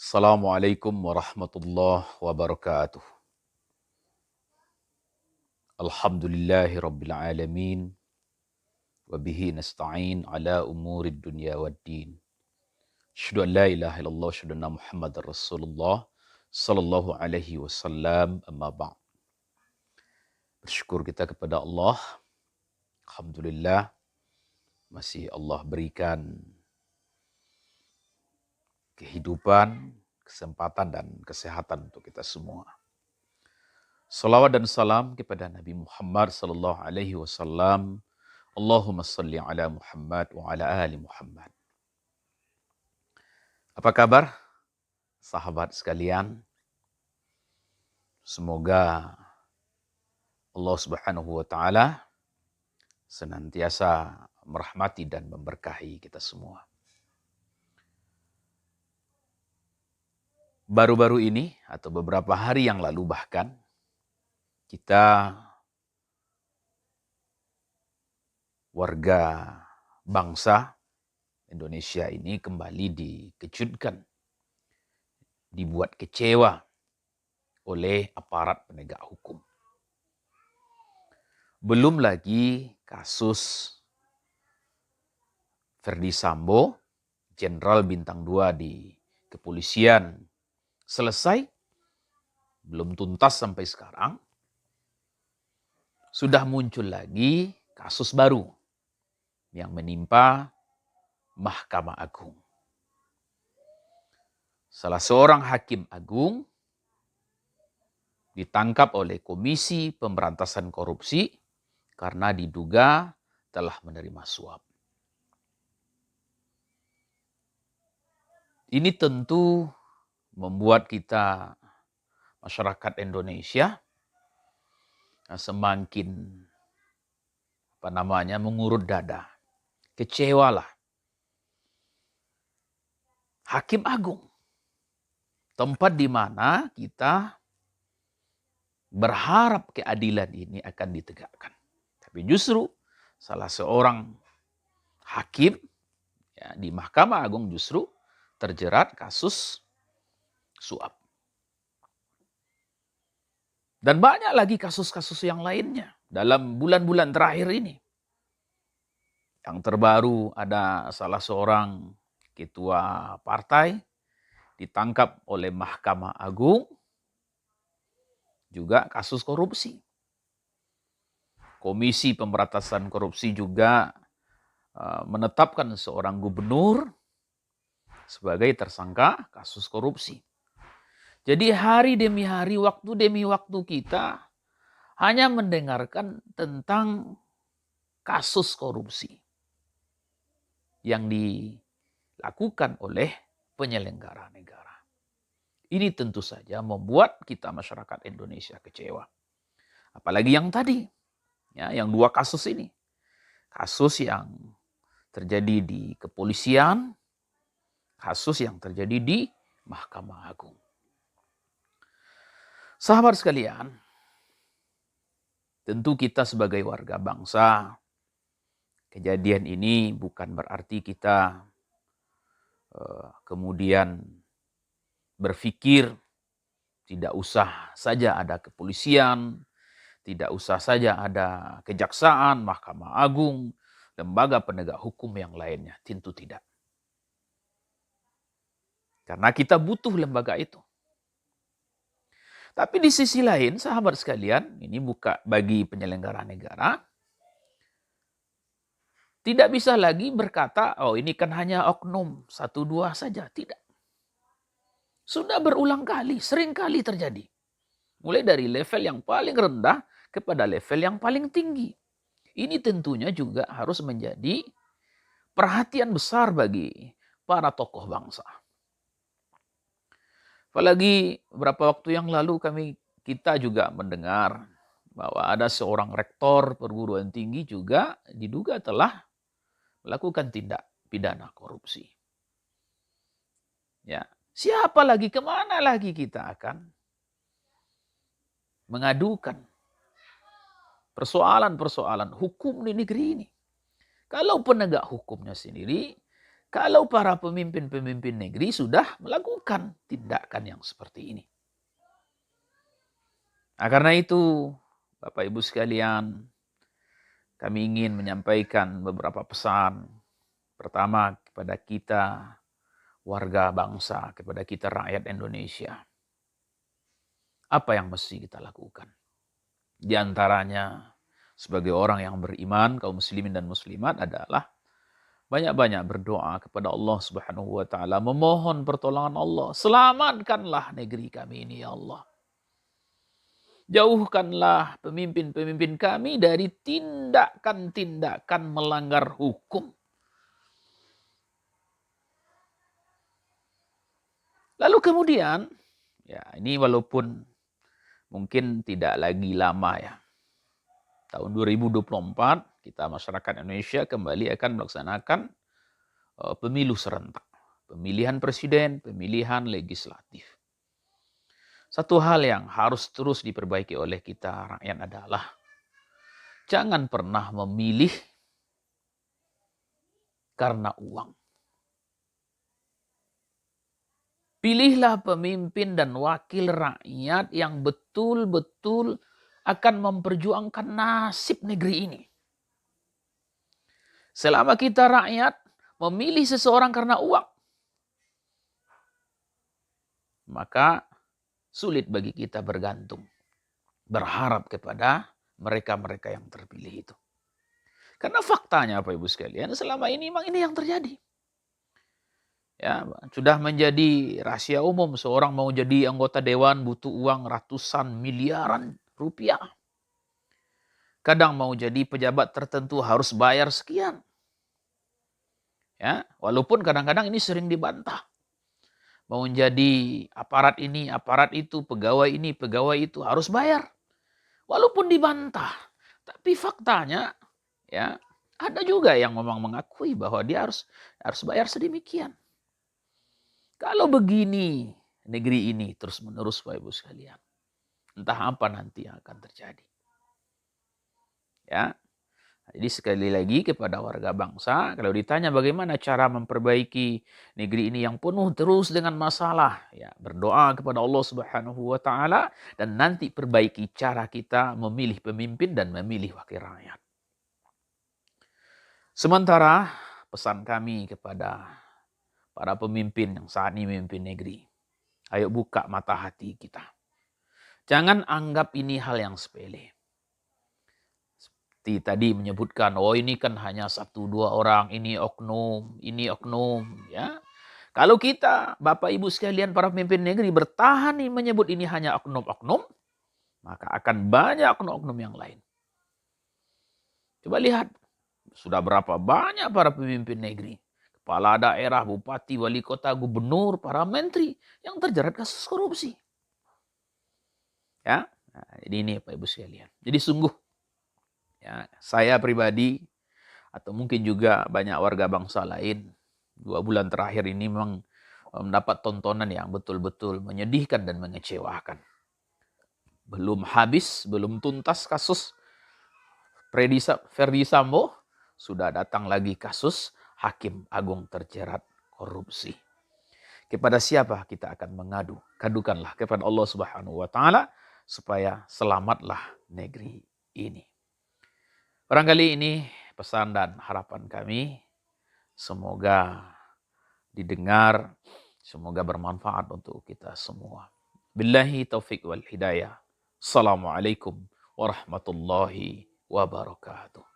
Assalamualaikum warahmatullahi wabarakatuh. Alhamdulillahi rabbil alamin. Wabihi nasta'in ala umurid dunya waddin. Asyhadu an la ilaha illallah, asyhadu anna Muhammadar Rasulullah sallallahu alaihi wasallam, amma ba'd. Bersyukur kita kepada Allah. Alhamdulillah masih Allah berikan kehidupan, kesempatan dan kesehatan untuk kita semua. Salawat dan salam kepada Nabi Muhammad sallallahu alaihi wasallam. Allahumma salli ala Muhammad wa ala ali Muhammad. Apa kabar sahabat sekalian? Semoga Allah Subhanahu wa taala senantiasa merahmati dan memberkahi kita semua. Baru-baru ini atau beberapa hari yang lalu bahkan kita warga bangsa Indonesia ini kembali dikejutkan, dibuat kecewa oleh aparat penegak hukum. Belum lagi kasus Verdi Sambo, Jenderal Bintang 2 di kepolisian selesai, belum tuntas sampai sekarang, sudah muncul lagi kasus baru yang menimpa Mahkamah Agung. Salah seorang hakim agung ditangkap oleh Komisi Pemberantasan Korupsi karena diduga telah menerima suap. Ini tentu membuat kita, masyarakat Indonesia, semakin mengurut dada. Kecewalah. Hakim Agung, tempat di mana kita berharap keadilan ini akan ditegakkan. Tapi justru salah seorang hakim di Mahkamah Agung justru terjerat kasus suap. Dan banyak lagi kasus-kasus yang lainnya dalam bulan-bulan terakhir ini. Yang terbaru ada salah seorang ketua partai ditangkap oleh Mahkamah Agung, juga kasus korupsi. Komisi Pemberantasan Korupsi juga menetapkan seorang gubernur sebagai tersangka kasus korupsi. Jadi hari demi hari, waktu demi waktu kita hanya mendengarkan tentang kasus korupsi yang dilakukan oleh penyelenggara negara. Ini tentu saja membuat kita masyarakat Indonesia kecewa. Apalagi yang tadi, yang dua kasus ini. Kasus yang terjadi di kepolisian, kasus yang terjadi di Mahkamah Agung. Sahabat sekalian, tentu kita sebagai warga bangsa, kejadian ini bukan berarti kita kemudian berpikir tidak usah saja ada kepolisian, tidak usah saja ada kejaksaan, Mahkamah Agung, lembaga penegak hukum yang lainnya. Tentu tidak. Karena kita butuh lembaga itu. Tapi di sisi lain, sahabat sekalian, ini bukan bagi penyelenggara negara, tidak bisa lagi berkata, oh ini kan hanya oknum, 1-2 saja. Tidak. Sudah berulang kali, sering kali terjadi. Mulai dari level yang paling rendah kepada level yang paling tinggi. Ini tentunya juga harus menjadi perhatian besar bagi para tokoh bangsa. Apalagi beberapa waktu yang lalu kita juga mendengar bahwa ada seorang rektor perguruan tinggi juga diduga telah melakukan tindak pidana korupsi. Ya, siapa lagi, kemana lagi kita akan mengadukan persoalan-persoalan hukum di negeri ini? Kalau penegak hukumnya sendiri kalau para pemimpin-pemimpin negeri sudah melakukan tindakan yang seperti ini. Nah, karena itu, Bapak Ibu sekalian, kami ingin menyampaikan beberapa pesan. Pertama, kepada kita, warga bangsa, kepada kita rakyat Indonesia. Apa yang mesti kita lakukan? Di antaranya, sebagai orang yang beriman, kaum muslimin dan muslimat adalah banyak-banyak berdoa kepada Allah Subhanahu wa taala, memohon pertolongan Allah. Selamatkanlah negeri kami ini ya Allah. Jauhkanlah pemimpin-pemimpin kami dari tindakan-tindakan melanggar hukum. Lalu kemudian, ya ini walaupun mungkin tidak lagi lama ya. Tahun 2024 kita masyarakat Indonesia kembali akan melaksanakan pemilu serentak. Pemilihan presiden, pemilihan legislatif. Satu hal yang harus terus diperbaiki oleh kita rakyat adalah jangan pernah memilih karena uang. Pilihlah pemimpin dan wakil rakyat yang betul-betul akan memperjuangkan nasib negeri ini. Selama kita rakyat memilih seseorang karena uang, maka sulit bagi kita bergantung, berharap kepada mereka-mereka yang terpilih itu. Karena faktanya Bapak Ibu sekalian, selama ini memang ini yang terjadi. Ya, sudah menjadi rahasia umum, seorang mau jadi anggota dewan butuh uang ratusan miliaran rupiah. Kadang mau jadi pejabat tertentu harus bayar sekian. Ya, walaupun kadang-kadang ini sering dibantah. Mau jadi aparat ini, aparat itu, pegawai ini, pegawai itu harus bayar. Walaupun dibantah, tapi faktanya ya ada juga yang memang mengakui bahwa dia harus bayar sedemikian. Kalau begini negeri ini terus-menerus Bapak Ibu sekalian, entah apa nanti yang akan terjadi. Ya. Jadi sekali lagi kepada warga bangsa, kalau ditanya bagaimana cara memperbaiki negeri ini yang penuh terus dengan masalah, ya berdoa kepada Allah Subhanahu wa taala dan nanti perbaiki cara kita memilih pemimpin dan memilih wakil rakyat. Sementara pesan kami kepada para pemimpin yang saat ini memimpin negeri, ayo buka mata hati kita. Jangan anggap ini hal yang sepele. Tadi menyebutkan, oh ini kan hanya 1-2 orang, ini oknum, ya. Kalau kita, Bapak Ibu sekalian, para pemimpin negeri bertahan menyebut ini hanya oknum-oknum, maka akan banyak oknum-oknum yang lain. Coba lihat, sudah berapa banyak para pemimpin negeri, kepala daerah, bupati, wali kota, gubernur, para menteri yang terjerat kasus korupsi. Ya, nah, ini Bapak Ibu sekalian. Jadi sungguh, ya, saya pribadi atau mungkin juga banyak warga bangsa lain 2 bulan terakhir ini memang mendapat tontonan yang betul-betul menyedihkan dan mengecewakan. Belum habis, belum tuntas kasus Ferdy Sambo, sudah datang lagi kasus Hakim Agung terjerat korupsi. Kepada siapa kita akan mengadu? Kadukanlah kepada Allah Subhanahu wa taala supaya selamatlah negeri ini. Barangkali ini pesan dan harapan kami, semoga didengar, semoga bermanfaat untuk kita semua. Billahi taufik wal hidayah. Assalamualaikum warahmatullahi wabarakatuh.